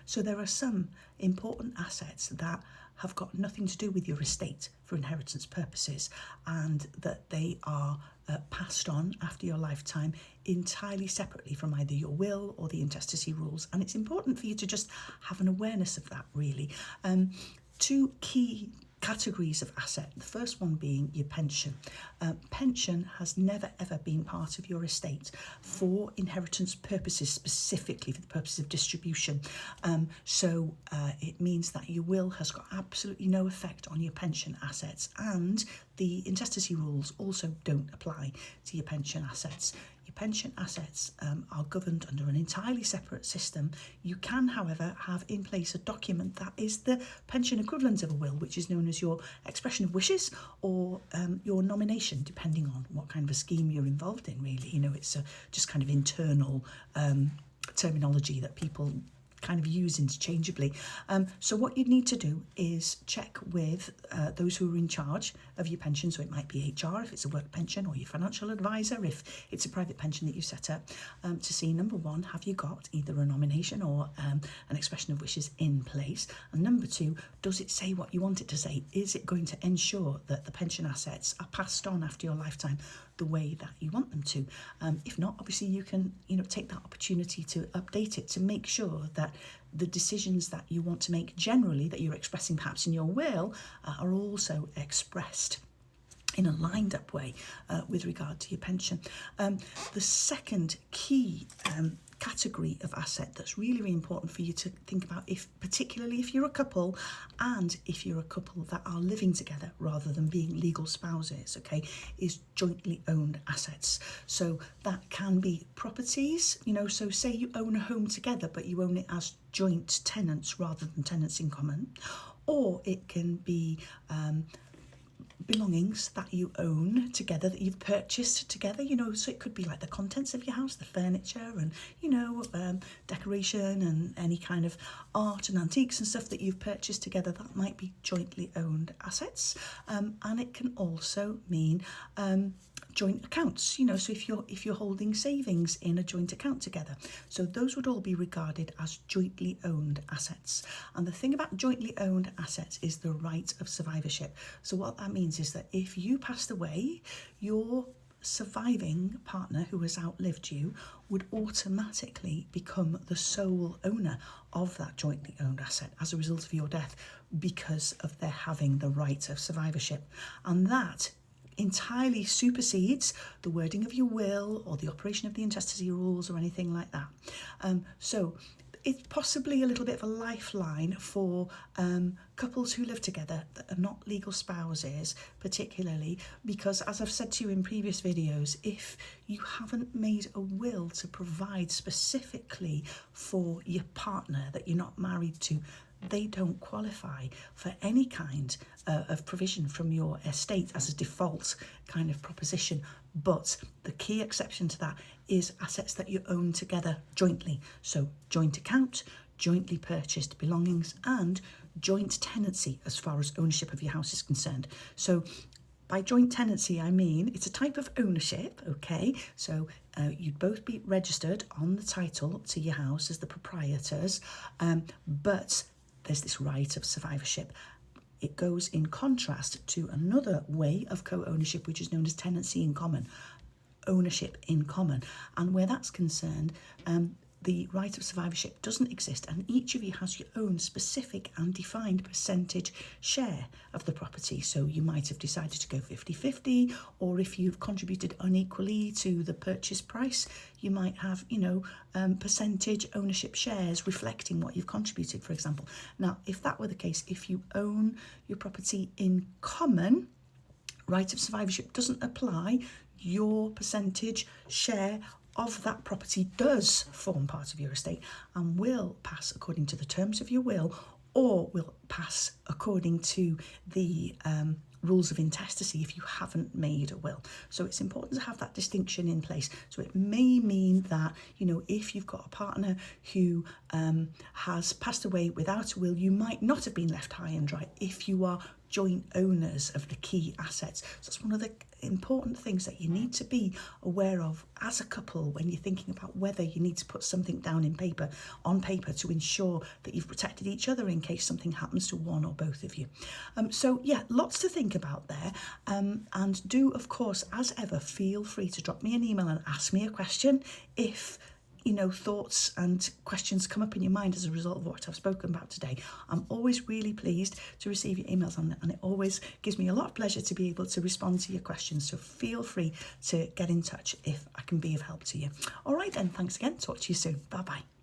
So there are some important assets that have got nothing to do with your estate for inheritance purposes, and that they are passed on after your lifetime entirely separately from either your will or the intestacy rules. And it's important for you to just have an awareness of that, really. Two key categories of asset. The first one being your pension. Pension has never ever been part of your estate for inheritance purposes, specifically for the purposes of distribution. So it means that your will has got absolutely no effect on your pension assets, and the intestacy rules also don't apply to your pension assets. Your pension assets are governed under an entirely separate system. You can, however, have in place a document that is the pension equivalent of a will, which is known as your expression of wishes or your nomination, depending on what kind of a scheme you're involved in, really. You know, it's just kind of internal terminology that people kind of use interchangeably. So what you'd need to do is check with those who are in charge of your pension. So it might be HR if it's a work pension, or your financial advisor if it's a private pension that you set up, to see, number one, have you got either a nomination or an expression of wishes in place? And number two, does it say what you want it to say? Is it going to ensure that the pension assets are passed on after your lifetime the way that you want them to? If not, obviously you can, take that opportunity to update it to make sure that the decisions that you want to make generally, that you're expressing perhaps in your will, are also expressed in a lined up way with regard to your pension. The second key category of asset that's really, really important for you to think about, particularly if you're a couple, and if you're a couple that are living together rather than being legal spouses, okay, is jointly owned assets. So that can be properties, so say you own a home together, but you own it as joint tenants rather than tenants in common, or it can be belongings that you own together, that you've purchased together, so it could be like the contents of your house, the furniture and, decoration and any kind of art and antiques and stuff that you've purchased together. That might be jointly owned assets. And it can also mean joint accounts, so if you're holding savings in a joint account together. So those would all be regarded as jointly owned assets. And the thing about jointly owned assets is the right of survivorship. So what that means is that if you passed away, your surviving partner who has outlived you would automatically become the sole owner of that jointly owned asset as a result of your death, because of their having the right of survivorship. And that entirely supersedes the wording of your will or the operation of the intestacy rules or anything like that. So it's possibly a little bit of a lifeline for couples who live together that are not legal spouses, particularly because, as I've said to you in previous videos, if you haven't made a will to provide specifically for your partner that you're not married to, they don't qualify for any kind of provision from your estate as a default kind of proposition. But the key exception to that is assets that you own together jointly. So joint account, jointly purchased belongings, and joint tenancy as far as ownership of your house is concerned. So by joint tenancy, I mean it's a type of ownership, okay? So you'd both be registered on the title to your house as the proprietors, but there's this right of survivorship. It goes in contrast to another way of co-ownership, which is known as tenancy in common, ownership in common. And where that's concerned, the right of survivorship doesn't exist, and each of you has your own specific and defined percentage share of the property. So you might have decided to go 50-50, or if you've contributed unequally to the purchase price, you might have, percentage ownership shares reflecting what you've contributed, for example. Now, if that were the case, if you own your property in common, right of survivorship doesn't apply. Your percentage share of that property does form part of your estate and will pass according to the terms of your will, or will pass according to the rules of intestacy if you haven't made a will. So it's important to have that distinction in place. So it may mean that, if you've got a partner who has passed away without a will, you might not have been left high and dry if you are joint owners of the key assets. So that's one of the important things that you need to be aware of as a couple when you're thinking about whether you need to put something down on paper to ensure that you've protected each other in case something happens to one or both of you. So yeah, lots to think about there. And do, of course, as ever, feel free to drop me an email and ask me a question if thoughts and questions come up in your mind as a result of what I've spoken about today. I'm always really pleased to receive your emails on that, and it always gives me a lot of pleasure to be able to respond to your questions. So feel free to get in touch if I can be of help to you. All right then, thanks again. Talk to you soon. Bye bye.